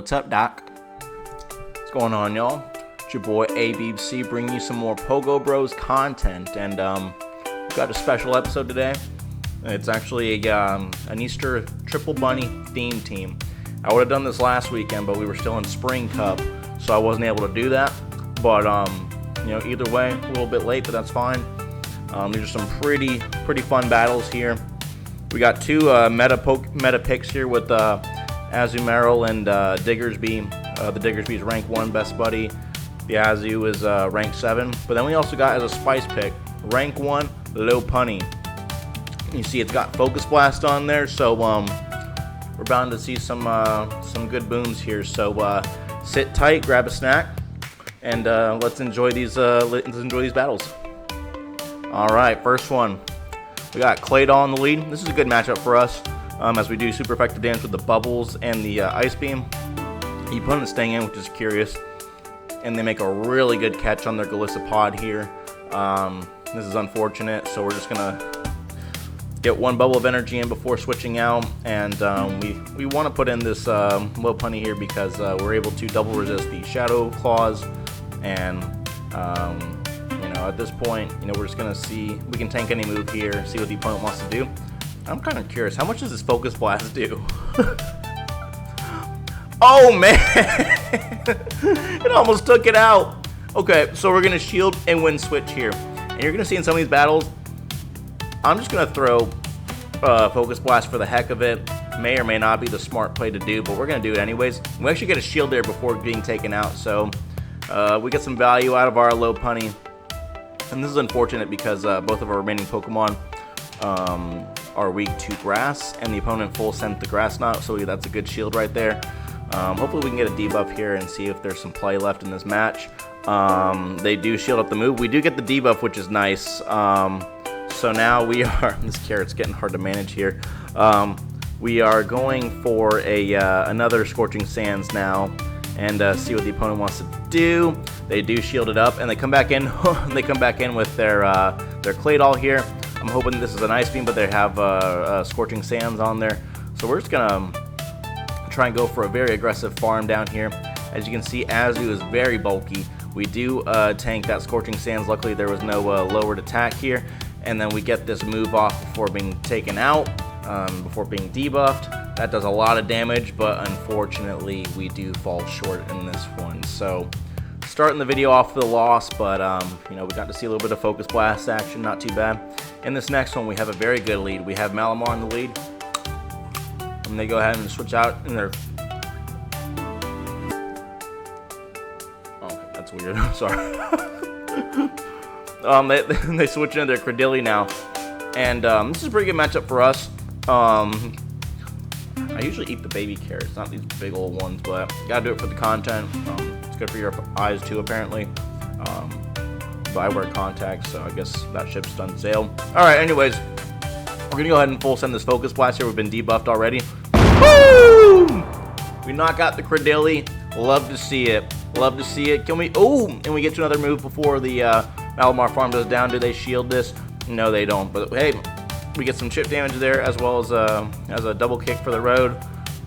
What's up, Doc? What's going on, y'all? It's your boy ABC bringing you some more Pogo Bros content, and we've got a special episode today. It's actually an Easter Triple Bunny theme team. I would have done this last weekend, but we were still in Spring Cup, so I wasn't able to do that. But either way, a little bit late, but that's fine. These are some pretty fun battles here. We got two meta picks here with Azumarill and Diggersby. The Diggersby is rank 1 best buddy. The Azu is rank 7. But then we also got as a spice pick, rank 1 Lopunny. You see it's got Focus Blast on there, so we're bound to see some good booms here. So sit tight, grab a snack, and let's enjoy these battles. All right, first one. We got Claydol in the lead. This is a good matchup for us as we do super effective damage with the bubbles and the ice beam. The opponent's staying in, which is curious, and they make a really good catch on their Golisopod here. This is unfortunate, so we're just gonna get one bubble of energy in before switching out, and we want to put in this Lopunny here because we're able to double resist the Shadow Claws, and at this point, we're just gonna see we can tank any move here, see what the opponent wants to do. I'm kind of curious, how much does this Focus Blast do? Oh man, it almost took it out. Okay, so we're gonna shield and win switch here, and you're gonna see in some of these battles, I'm just gonna throw Focus Blast for the heck of it. May or may not be the smart play to do, but we're gonna do it anyways. We actually get a shield there before being taken out, so we get some value out of our Lopunny. And this is unfortunate because both of our remaining Pokemon are weak to grass, and the opponent full sent the grass knot, so that's a good shield right there. Hopefully we can get a debuff here and see if there's some play left in this match. They do shield up the move. We do get the debuff, which is nice. So now we are, this carrot's getting hard to manage here. We are going for another Scorching Sands now, and see what the opponent wants to do. They do shield it up, and they come back in. They come back in with their Claydol here. I'm hoping this is an Ice Beam, but they have Scorching Sands on there. So we're just gonna try and go for a very aggressive farm down here. As you can see, Azu is very bulky. We do tank that Scorching Sands. Luckily, there was no lowered attack here, and then we get this move off before being taken out, before being debuffed. That does a lot of damage, but unfortunately, we do fall short in this one. So, starting the video off with a loss, but we got to see a little bit of Focus Blast action, not too bad. In this next one, we have a very good lead. We have Malamar in the lead, and they go ahead and switch out in their. Oh, that's weird. Sorry. They switch into their Credilli now, and this is a pretty good matchup for us. I usually eat the baby carrots, not these big old ones, but gotta do it for the content. It's good for your eyes too, apparently. But I wear contacts, so I guess that ship's done sale. Alright, anyways, we're gonna go ahead and full send this Focus Blast here. We've been debuffed already. Boom! We knock out the Credilli. Love to see it. Love to see it. Can we? Oh! And we get to another move before the Malamar farm goes down. Do they shield this? No, they don't. But hey, we get some chip damage there, as well as a double kick for the road.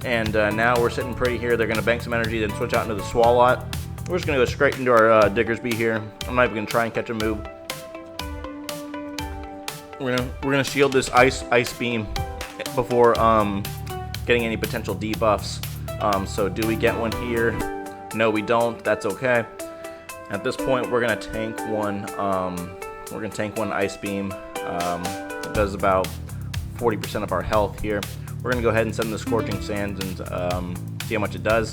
And now we're sitting pretty here. They're going to bank some energy, then switch out into the Swalot. We're just going to go straight into our Diggersby here. I'm not even going to try and catch a move. We're gonna shield this ice beam before getting any potential debuffs. So do we get one here? No, we don't. That's okay. At this point, we're gonna tank one. We're gonna tank one ice beam. It does about 40% of our health here. We're gonna go ahead and send the Scorching Sands and see how much it does.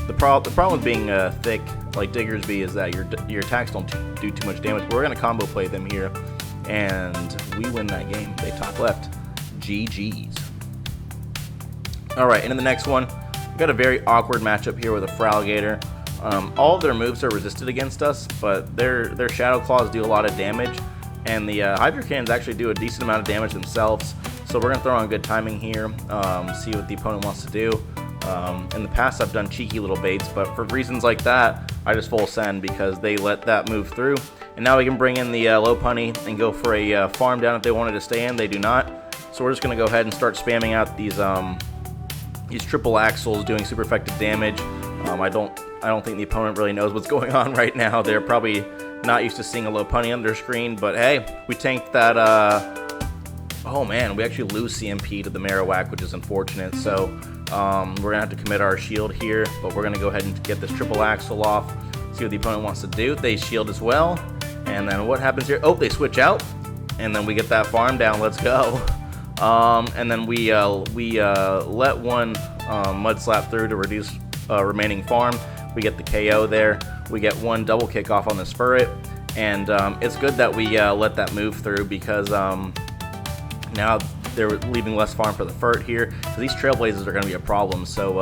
The problem with being thick like Diggersby is that your attacks don't do too much damage. But we're gonna combo play them here, and we win that game. They top left. GG's. All right, into the next one. We've got a very awkward matchup here with a Fralgator. All of their moves are resisted against us, but their Shadow Claws do a lot of damage. And the Hydro Cannons actually do a decent amount of damage themselves. So we're going to throw on good timing here, see what the opponent wants to do. In the past, I've done cheeky little baits, but for reasons like that, I just full send because they let that move through. And now we can bring in the Lopunny and go for a farm down if they wanted to stay in. They do not. So we're just going to go ahead and start spamming out these He's triple axles doing super effective damage. I don't think the opponent really knows what's going on right now. They're probably not used to seeing a Lopunny on their screen, but hey, we tanked that. Oh man, we actually lose CMP to the Marowak, which is unfortunate. So we're gonna have to commit our shield here, but we're gonna go ahead and get this triple axle off. See what the opponent wants to do. They shield as well, and then what happens here? Oh, they switch out, and then we get that farm down. Let's go. And then we let one mud slap through to reduce remaining farm. We get the KO there. We get one double kick off on the Spurret, and it's good that we let that move through, because now they're leaving less farm for the Furt here. These Trailblazers are going to be a problem, so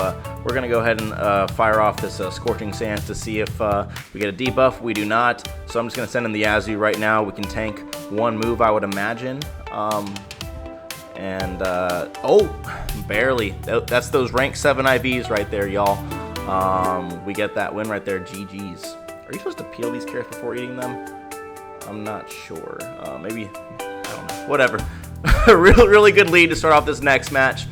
we're going to go ahead and fire off this Scorching Sands to see if we get a debuff. We do not, so I'm just going to send in the Azu right now. We can tank one move, I would imagine. Oh, barely. That's those rank 7 IVs right there, y'all. We get that win right there. GG's. Are you supposed to peel these carrots before eating them? I'm not sure. Maybe, I don't know. Whatever. really good lead to start off this next match.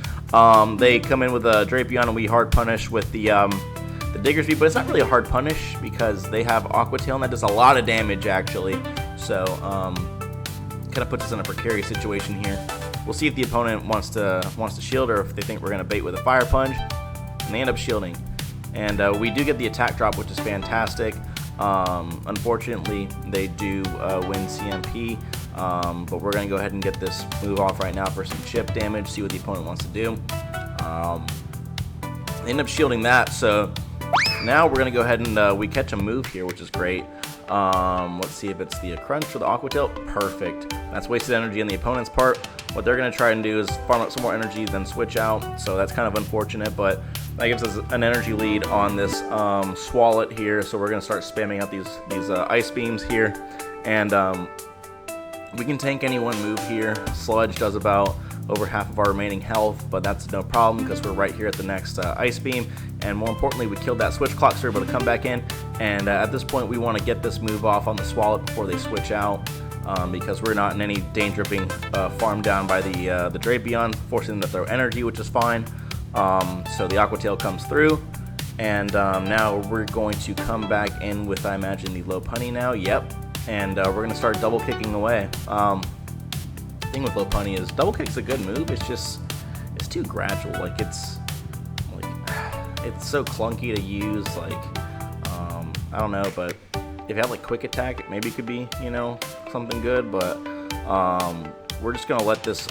They come in with a Drapion, and we hard punish with the Diggersby, but it's not really a hard punish because they have Aqua Tail, and that does a lot of damage actually. So kind of puts us in a precarious situation here. We'll see if the opponent wants to shield, or if they think we're going to bait with a Fire Punch, and they end up shielding. And we do get the attack drop, which is fantastic. Unfortunately, they do win CMP, but we're going to go ahead and get this move off right now for some chip damage, see what the opponent wants to do. They end up shielding that, so now we're going to go ahead and we catch a move here, which is great. Let's see if it's the Crunch or the Aqua Tail. Perfect. That's wasted energy on the opponent's part. What they're going to try and do is farm up some more energy, then switch out, so that's kind of unfortunate, but that gives us an energy lead on this Swalot here, so we're going to start spamming out these Ice Beams here, and we can tank any one move here. Sludge does about over half of our remaining health, but that's no problem because we're right here at the next Ice Beam, and more importantly, we killed that Switch Clock, so we're able to come back in, and at this point, we want to get this move off on the Swalot before they switch out. Because we're not in any danger of being farmed down by the Drapion, forcing them to throw energy, which is fine. So the Aqua Tail comes through, and now we're going to come back in with, I imagine, the Lopunny now. Yep, and we're going to start double kicking away. The thing with Lopunny is double kick's a good move. It's too gradual. Like it's so clunky to use. Like I don't know, but if you have like quick attack, maybe it could be, you know, something good, but we're just gonna let this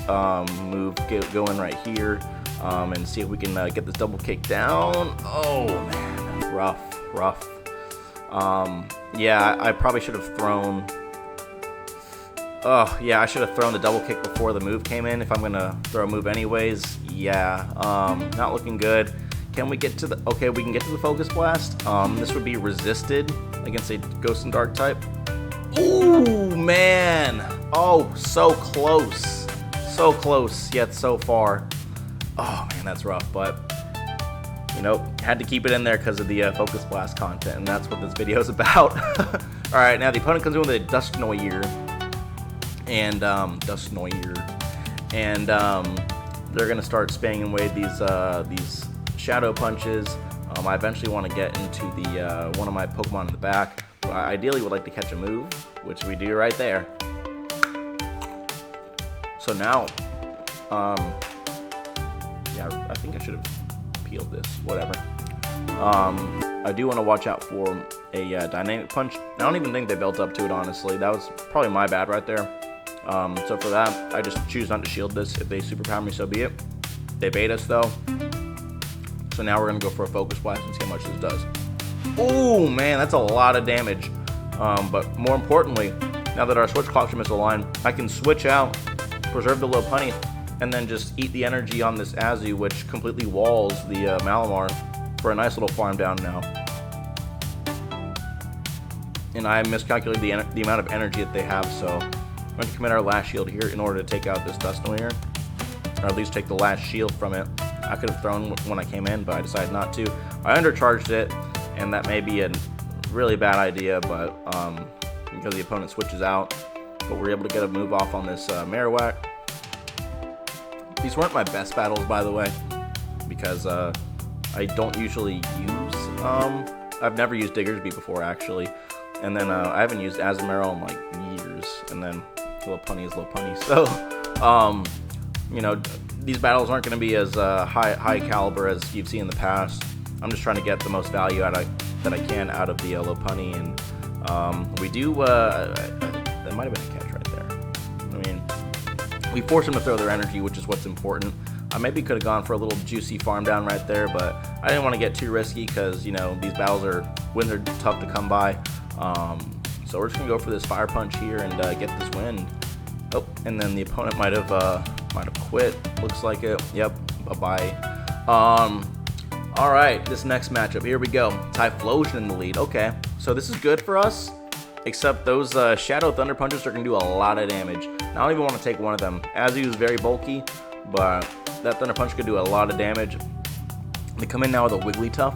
move go in right here and see if we can get this double kick down. Oh man, rough. Yeah, I probably should have thrown. Oh yeah, I should have thrown the double kick before the move came in. If I'm gonna throw a move anyways, yeah, not looking good. Can we get to the? Okay, we can get to the Focus Blast. This would be resisted against a Ghost and Dark type. Ooh, man. Oh, so close. So close, yet so far. Oh, man, that's rough. But, you know, had to keep it in there because of the Focus Blast content, and that's what this video is about. All right, now the opponent comes in with a Dusknoir. And, they're going to start spamming away these Shadow Punches. I eventually want to get into the one of my Pokemon in the back. I ideally would like to catch a move, which we do right there. So now, yeah, I think I should have peeled this. Whatever. I do want to watch out for a Dynamic Punch. I don't even think they built up to it, honestly. That was probably my bad right there. So for that, I just choose not to shield this. If they superpower me, so be it. They bait us though. So now we're going to go for a Focus Blast and see how much this does. Oh man, that's a lot of damage. But more importantly, now that our Switch Clocks are misaligned, I can switch out, preserve the Lopunny, and then just eat the energy on this Azu, which completely walls the Malamar for a nice little farm down now. And I miscalculated the amount of energy that they have, so I'm going to commit our last shield here in order to take out this Dusknoir, or at least take the last shield from it. I could have thrown when I came in, but I decided not to. I undercharged it, and that may be a really bad idea, but because the opponent switches out, but we're able to get a move off on this Marowak. These weren't my best battles, by the way, because I don't usually use, I've never used Diggersby before actually, and then I haven't used Azumarill in like years, and then Lopunny is Lopunny, so you know, these battles aren't going to be as high caliber as you've seen in the past. I'm just trying to get the most value that I can out of the Lopunny, and we do, that might have been a catch right there. I mean, we force them to throw their energy, which is what's important. I maybe could have gone for a little juicy farm down right there, but I didn't want to get too risky because, you know, these battles wins are tough to come by. So we're just going to go for this Fire Punch here and get this win. Oh, and then the opponent might have quit. Looks like it. Yep, bye-bye. All right, this next matchup, here we go. Typhlosion in the lead. Okay, so this is good for us, except those Shadow Thunder Punches are going to do a lot of damage. And I don't even want to take one of them. Azu is very bulky, but that Thunder Punch could do a lot of damage. They come in now with a Wigglytuff,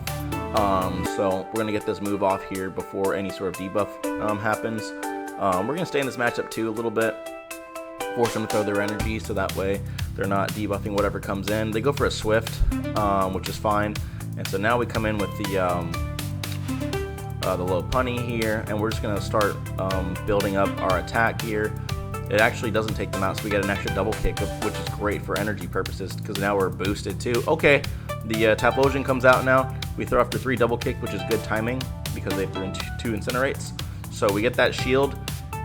so we're going to get this move off here before any sort of debuff happens. We're going to stay in this matchup too a little bit, force them to throw their energy so that way they're not debuffing whatever comes in. They go for a Swift, which is fine, and so now we come in with the Lopunny here, and we're just going to start building up our attack here. It actually doesn't take them out, so we get an extra double kick, which is great for energy purposes because now we're boosted too. Okay, the Typhlosion comes out now. We throw after 3 double kick, which is good timing because they threw in 2 Incinerates. So we get that shield,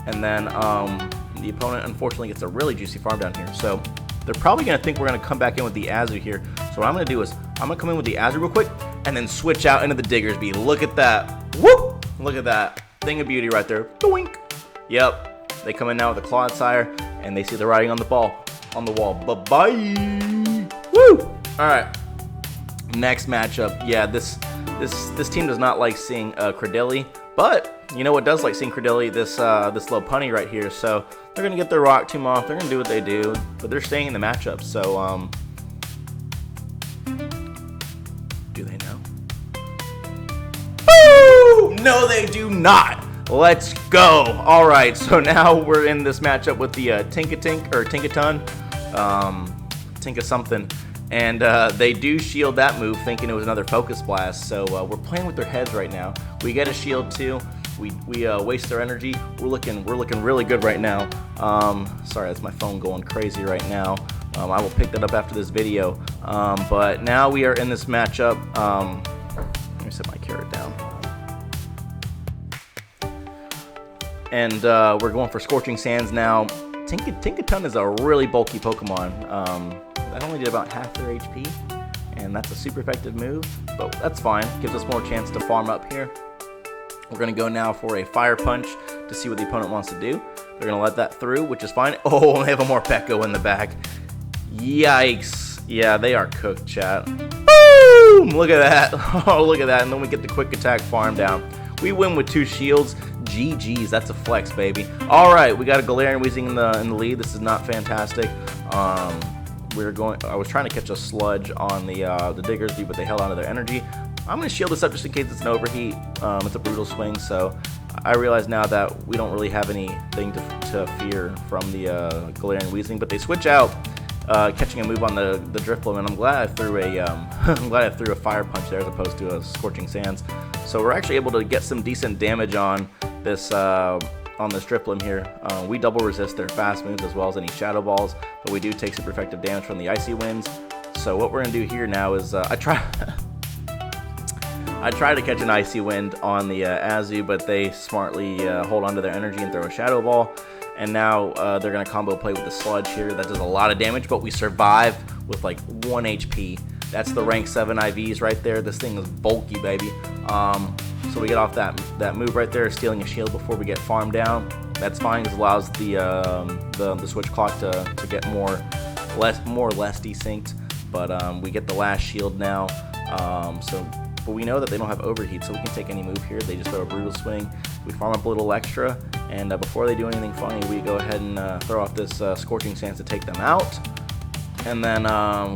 and then the opponent unfortunately gets a really juicy farm down here. So they're probably going to think we're going to come back in with the Azu here. So what I'm going to do is I'm going to come in with the Azu real quick and then switch out into the Diggersby. Look at that. Whoop! Look at that. Thing of beauty right there. Doink! Yep. They come in now with the Clodsire, and they see the writing on the wall. Bye-bye! Woo! Alright. Next matchup. Yeah, this team does not like seeing Credilli, but you know what does like seeing Credilli? This Lopunny right here. So they're gonna get their Rock Tomb off, they're gonna do what they do, but they're staying in the matchup, so do they know? Woo! No, they do not! Let's go! Alright, so now we're in this matchup with the Tinkatink, or Tinkatun, Tinka something, and they do shield that move thinking it was another Focus Blast, so we're playing with their heads right now. We get a shield too, we waste their energy, we're looking really good right now. Sorry, that's my phone going crazy right now. I will pick that up after this video, but now we are in this matchup. Let me set my carrot down. And we're going for Scorching Sands now. Tinkatun is a really bulky Pokemon. That only did about half their HP, and that's a super effective move, but that's fine. Gives us more chance to farm up here. We're going to go now for a Fire Punch to see what the opponent wants to do. They're going to let that through, which is fine. Oh, they have a Morpeko in the back. Yikes. Yeah, they are cooked, chat. Boom! Look at that. Oh, look at that. And then we get the Quick Attack farm down. We win with 2 shields. GG's, that's a flex, baby. All right, we got a Galarian Weezing in the lead. This is not fantastic. I was trying to catch a Sludge on the Diggersby, but they held onto their energy. I'm gonna shield this up just in case it's an overheat. It's a brutal swing, so I realize now that we don't really have anything to fear from the Galarian Weezing, but they switch out, catching a move on the Drifloon, and I'm glad I threw a Fire Punch there as opposed to a Scorching Sands. So we're actually able to get some decent damage on this Drifloon here. We double resist their fast moves as well as any Shadow Balls, but we do take super effective damage from the Icy Winds. So what we're gonna do here now is I try to catch an Icy Wind on the Azu, but they smartly hold onto their energy and throw a Shadow Ball. And now they're going to combo play with the Sludge here. That does a lot of damage, but we survive with like 1 HP. That's the rank 7 IVs right there. This thing is bulky, baby. So we get off that move right there, stealing a shield before we get farmed down. That's fine because it allows the switch clock to get more or less desynced. But we get the last shield now. But we know that they don't have overheat, so we can take any move here. They just throw a Brutal Swing. We farm up a little extra, and before they do anything funny, we go ahead and throw off this Scorching Sands to take them out. And then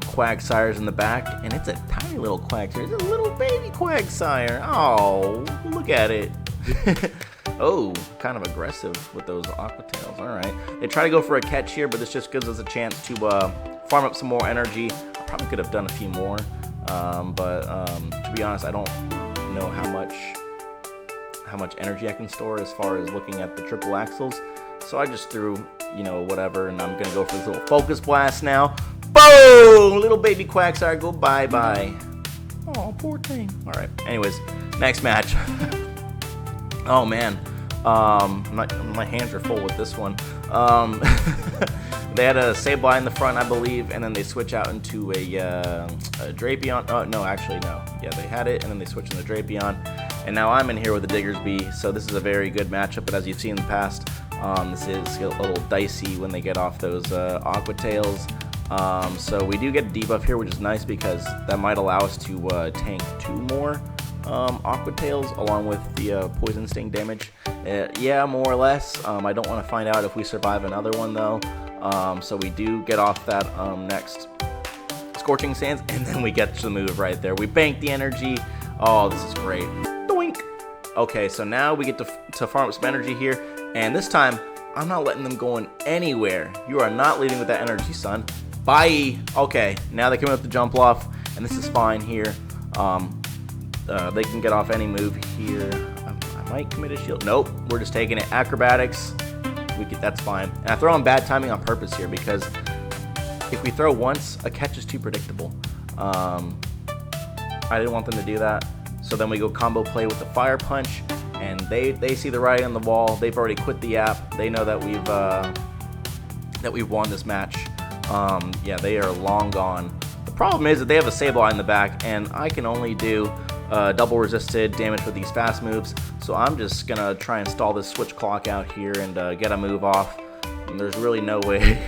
Quagsire's in the back, and it's a tiny little Quagsire. It's a little baby Quagsire. Oh, look at it. Oh, kind of aggressive with those Aqua Tails. All right. They try to go for a catch here, but this just gives us a chance to farm up some more energy. I probably could have done a few more. To be honest, I don't know how much energy I can store as far as looking at the triple axles. So I just threw, you know, whatever, and I'm gonna go for this little focus blast now. Boom! Little baby Quagsire, go bye-bye. Oh, poor thing. All right. Anyways, next match. Oh man, my hands are full with this one. They had a Sableye in the front, I believe, and then they switch out into a Drapion. Oh, no, actually, no. Yeah, they had it, and then they switched into Drapion. And now I'm in here with the Diggersby, so this is a very good matchup. But as you've seen in the past, this is a little dicey when they get off those Aqua Tails. So we do get a debuff here, which is nice because that might allow us to tank 2 more Aqua Tails along with the Poison Sting damage. Yeah, more or less. I don't want to find out if we survive another one, though. So we do get off that next Scorching Sands, and then we get to the move right there. We bank the energy. Oh, this is great. Doink! Okay, so now we get to farm up some energy here, and this time, I'm not letting them go in anywhere. You are not leading with that energy, son. Bye! Okay, now they come up the jump off, and this is fine here. They can get off any move here. I might commit a shield. Nope, we're just taking it. Acrobatics. That's fine. And I throw on bad timing on purpose here because if we throw once, a catch is too predictable. I didn't want them to do that. So then we go combo play with the Fire Punch, and they see the writing on the wall. They've already quit the app. They know that we've won this match. Yeah, they are long gone. The problem is that they have a Sableye in the back, and I can only do double resisted damage with these fast moves. So I'm just gonna try and stall this switch clock out here and get a move off. And there's really no way.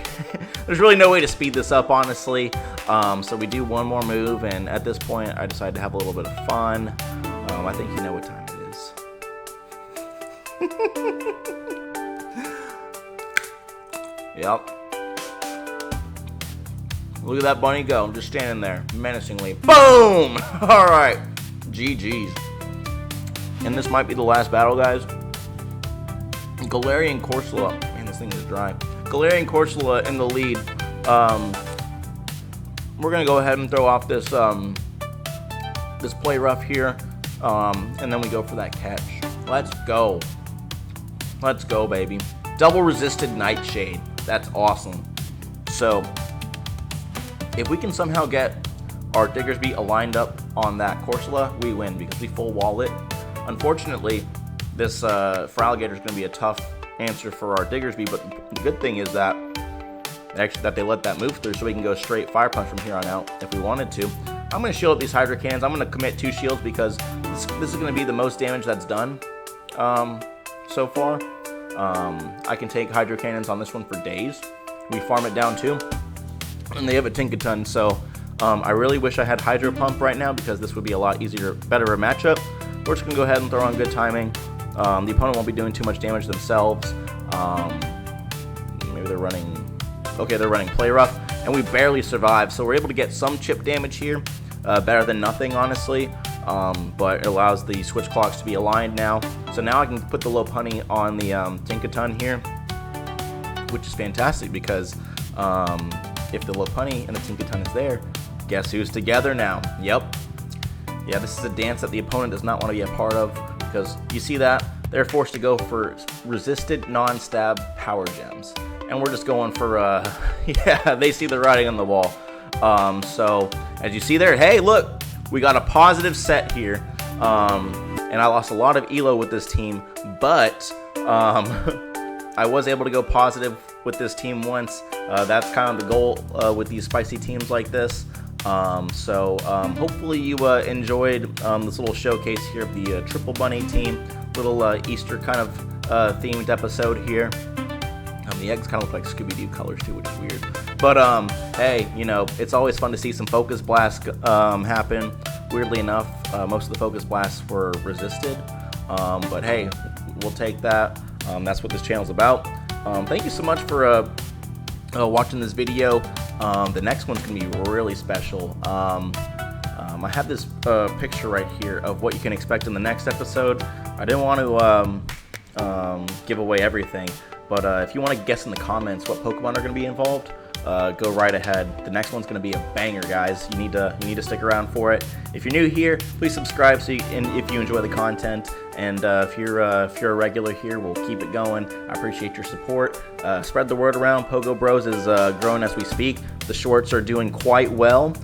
There's really no way to speed this up, honestly. So we do one more move, and at this point, I decided to have a little bit of fun. I think you know what time it is. Yep. Look at that bunny go. I'm just standing there menacingly. Boom! All right. GG's. And this might be the last battle, guys. Galarian Corsola. Man, this thing is dry. Galarian Corsola in the lead. We're gonna go ahead and throw off this this play rough here, and then we go for that catch. Let's go. Let's go, baby. Double resisted Nightshade. That's awesome. So if we can somehow get our Diggersby aligned up on that Corsola, we win because we full wall it. Unfortunately, this for Alligator is going to be a tough answer for our Diggersby, but the good thing is that they let that move through, so we can go straight Fire Punch from here on out if we wanted to. I'm going to shield up these Hydro Cannons. I'm going to commit 2 shields because this is going to be the most damage that's done so far. I can take Hydro Cannons on this one for days. We farm it down too, and they have a Tinkaton, so I really wish I had Hydro Pump right now because this would be a lot easier, better of a matchup. We're just going to go ahead and throw on good timing. The opponent won't be doing too much damage themselves. Maybe they're running... Okay, they're running Play Rough, and we barely survive. So we're able to get some chip damage here. Better than nothing, honestly. But it allows the switch clocks to be aligned now. So now I can put the Lopunny on the Tinkaton here, which is fantastic because if the Lopunny and the Tinkaton is there, guess who's together now? Yep. Yeah, this is a dance that the opponent does not want to be a part of because you see that? They're forced to go for resisted non-stab power gems. And we're just going for, yeah, they see the writing on the wall. So, as you see there, hey, look, we got a positive set here. And I lost a lot of elo with this team, but I was able to go positive with this team once. That's kind of the goal with these spicy teams like this. Hopefully you enjoyed this little showcase here of the Triple Bunny team. Little Easter kind of themed episode here. The eggs kind of look like Scooby-Doo colors too, which is weird. But hey, you know, it's always fun to see some Focus Blasts happen. Weirdly enough, most of the Focus Blasts were resisted. But hey, we'll take that. That's what this channel's about. Thank you so much for watching this video. The next one's gonna be really special. I have this picture right here of what you can expect in the next episode. I didn't want to give away everything, but if you want to guess in the comments what Pokemon are going to be involved, go right ahead. The next one's gonna be a banger, guys. You need to stick around for it. If you're new here, please subscribe and if you enjoy the content. And if you're a regular here, we'll keep it going. I appreciate your support. Spread the word around. Pogo Bros is growing as we speak. The shorts are doing quite well.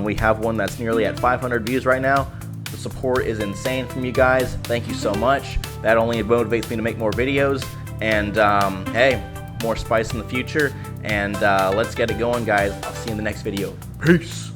We have one that's nearly at 500 views right now. The support is insane from you guys. Thank you so much. That only motivates me to make more videos. And hey, more spice in the future. And let's get it going, guys. I'll see you in the next video. Peace.